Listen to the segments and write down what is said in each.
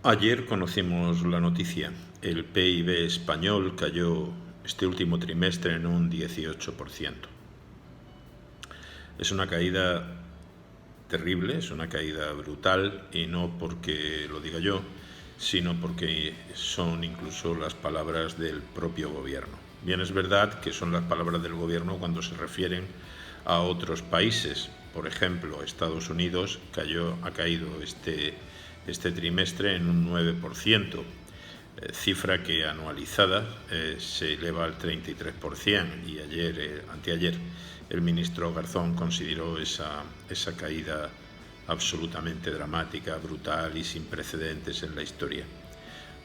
Ayer conocimos la noticia. El PIB español cayó este último trimestre en un 18%. Es una caída terrible, es una caída brutal, y no porque lo diga yo, sino porque son incluso las palabras del propio gobierno. Bien, es verdad que son las palabras del gobierno cuando se refieren a otros países. Por ejemplo, Estados Unidos ha caído este trimestre en un 9%, cifra que anualizada se eleva al 33%, y anteayer, el ministro Garzón consideró esa caída absolutamente dramática, brutal y sin precedentes en la historia.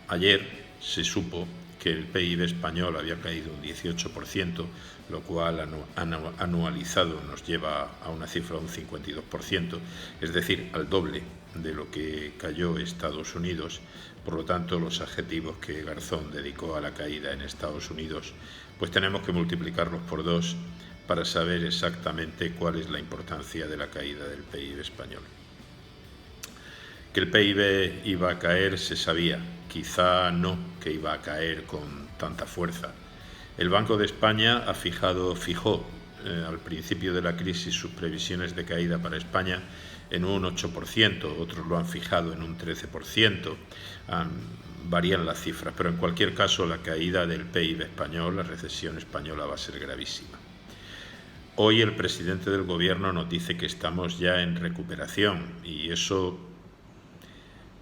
Ayer se supo que el PIB español había caído un 18%, lo cual anualizado nos lleva a una cifra de un 52%, es decir, al doble de lo que cayó Estados Unidos. Por lo tanto, los adjetivos que Garzón dedicó a la caída en Estados Unidos, pues tenemos que multiplicarlos por 2 para saber exactamente cuál es la importancia de la caída del PIB español. Que el PIB iba a caer se sabía, quizá no que iba a caer con tanta fuerza. El Banco de España fijó al principio de la crisis sus previsiones de caída para España en un 8%, otros lo han fijado en un 13%, varían las cifras, pero en cualquier caso la caída del PIB español, la recesión española, va a ser gravísima. Hoy el presidente del gobierno nos dice que estamos ya en recuperación, y eso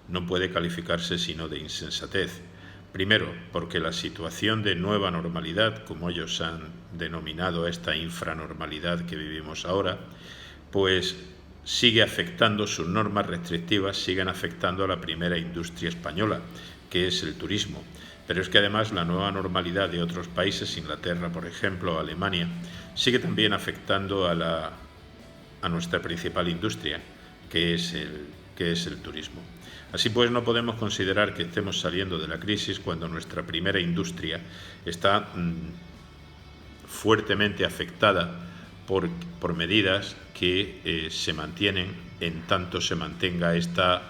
no puede calificarse sino de insensatez. Primero, porque la situación de nueva normalidad, como ellos han denominado a esta infranormalidad que vivimos ahora, pues sigue afectando, sus normas restrictivas siguen afectando a la primera industria española, que es el turismo. Pero es que además la nueva normalidad de otros países, Inglaterra, por ejemplo, Alemania, sigue también afectando a nuestra principal industria, que es el turismo. Así pues, no podemos considerar que estemos saliendo de la crisis cuando nuestra primera industria está fuertemente afectada por medidas que se mantienen en tanto se mantenga esta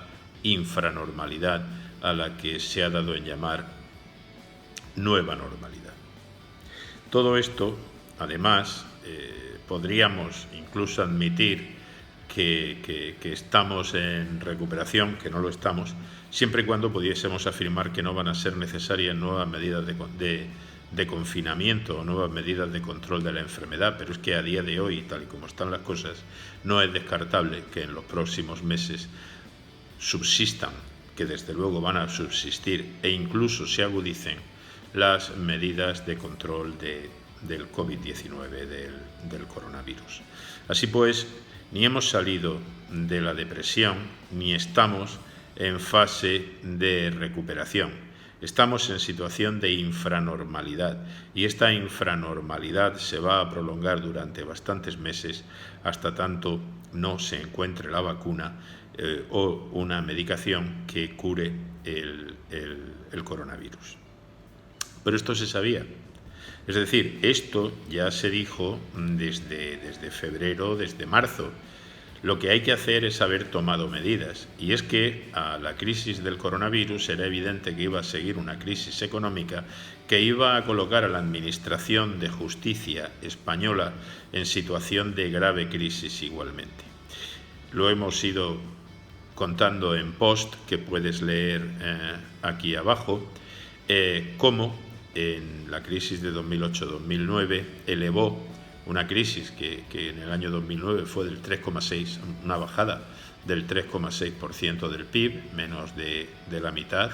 infranormalidad a la que se ha dado en llamar nueva normalidad. Todo esto, además, podríamos incluso admitir que estamos en recuperación, que no lo estamos, siempre y cuando pudiésemos afirmar que no van a ser necesarias nuevas medidas de confinamiento o nuevas medidas de control de la enfermedad, pero es que a día de hoy, tal y como están las cosas, no es descartable que en los próximos meses subsistan, que desde luego van a subsistir, e incluso se agudicen las medidas de control del COVID-19, del coronavirus. Así pues, ni hemos salido de la depresión, ni estamos en fase de recuperación. Estamos en situación de infranormalidad, y esta infranormalidad se va a prolongar durante bastantes meses hasta tanto no se encuentre la vacuna o una medicación que cure el coronavirus. Pero esto se sabía. Es decir, esto ya se dijo desde febrero, desde marzo. Lo que hay que hacer es haber tomado medidas, y es que a la crisis del coronavirus era evidente que iba a seguir una crisis económica que iba a colocar a la Administración de Justicia española en situación de grave crisis igualmente. Lo hemos ido contando en post, que puedes leer aquí abajo, cómo en la crisis de 2008-2009 elevó una crisis que en el año 2009 fue del 3,6%, una bajada del 3,6% del PIB, menos de la mitad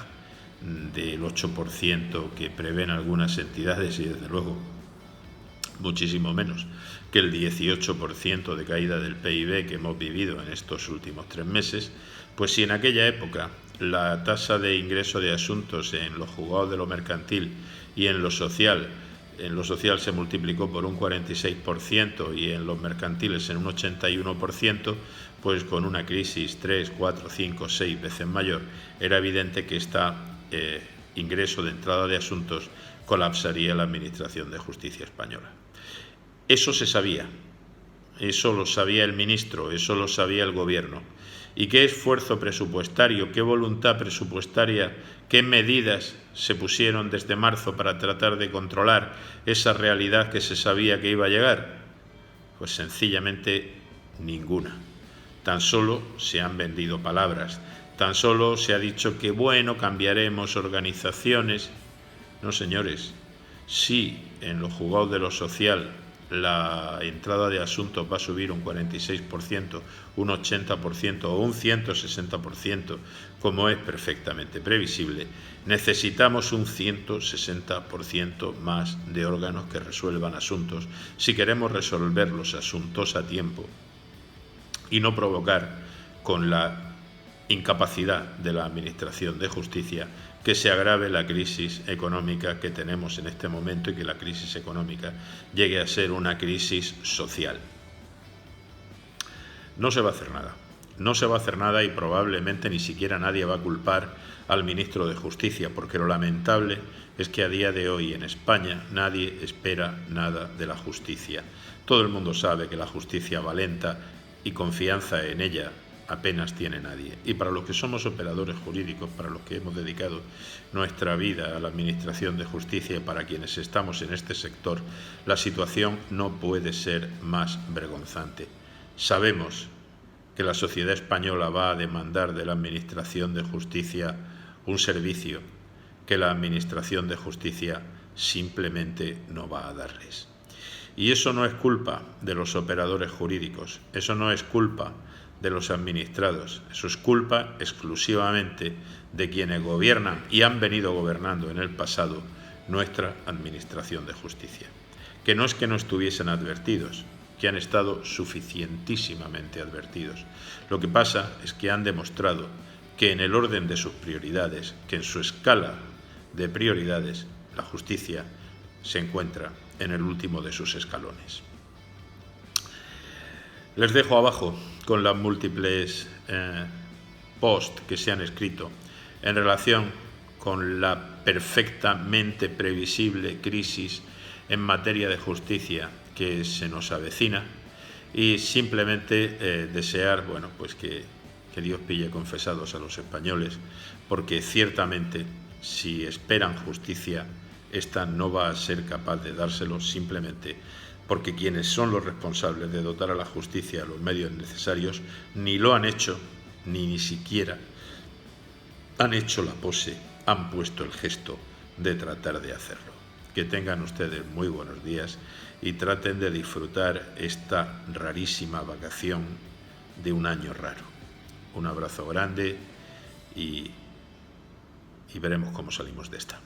del 8% que prevén algunas entidades, y desde luego muchísimo menos que el 18% de caída del PIB que hemos vivido en estos últimos 3 meses, pues si en aquella época la tasa de ingreso de asuntos en los juzgados de lo mercantil y en lo social se multiplicó por un 46% y en los mercantiles en un 81%, pues con una crisis 3, 4, 5, 6 veces mayor, era evidente que este ingreso de entrada de asuntos colapsaría la Administración de Justicia española. Eso se sabía, eso lo sabía el ministro, eso lo sabía el gobierno. ¿Y qué esfuerzo presupuestario, qué voluntad presupuestaria, qué medidas se pusieron desde marzo para tratar de controlar esa realidad que se sabía que iba a llegar? Pues sencillamente ninguna. Tan solo se han vendido palabras, tan solo se ha dicho que bueno, cambiaremos organizaciones. No, señores, si en los juzgados de lo social la entrada de asuntos va a subir un 46%, un 80% o un 160%, como es perfectamente previsible, necesitamos un 160% más de órganos que resuelvan asuntos si queremos resolver los asuntos a tiempo y no provocar con la incapacidad de la Administración de Justicia que se agrave la crisis económica que tenemos en este momento y que la crisis económica llegue a ser una crisis social. No se va a hacer nada. No se va a hacer nada y probablemente ni siquiera nadie va a culpar al ministro de Justicia, porque lo lamentable es que a día de hoy en España nadie espera nada de la justicia. Todo el mundo sabe que la justicia va lenta y confianza en ella apenas tiene nadie. Y para los que somos operadores jurídicos, para los que hemos dedicado nuestra vida a la administración de justicia y para quienes estamos en este sector, la situación no puede ser más vergonzante. Sabemos que la sociedad española va a demandar de la administración de justicia un servicio que la administración de justicia simplemente no va a darles. Y eso no es culpa de los operadores jurídicos, eso no es culpa de los administrados, eso es culpa exclusivamente de quienes gobiernan y han venido gobernando en el pasado nuestra administración de justicia. Que no es que no estuviesen advertidos, que han estado suficientísimamente advertidos. Lo que pasa es que han demostrado que en el orden de sus prioridades, que en su escala de prioridades, la justicia se encuentra en el último de sus escalones. Les dejo abajo con las múltiples posts que se han escrito en relación con la perfectamente previsible crisis en materia de justicia que se nos avecina y simplemente desear, bueno, pues que Dios pille confesados a los españoles, porque ciertamente si esperan justicia, esta no va a ser capaz de dárselo simplemente porque quienes son los responsables de dotar a la justicia los medios necesarios ni lo han hecho, ni siquiera han hecho la pose, han puesto el gesto de tratar de hacerlo. Que tengan ustedes muy buenos días y traten de disfrutar esta rarísima vacación de un año raro. Un abrazo grande y veremos cómo salimos de esta.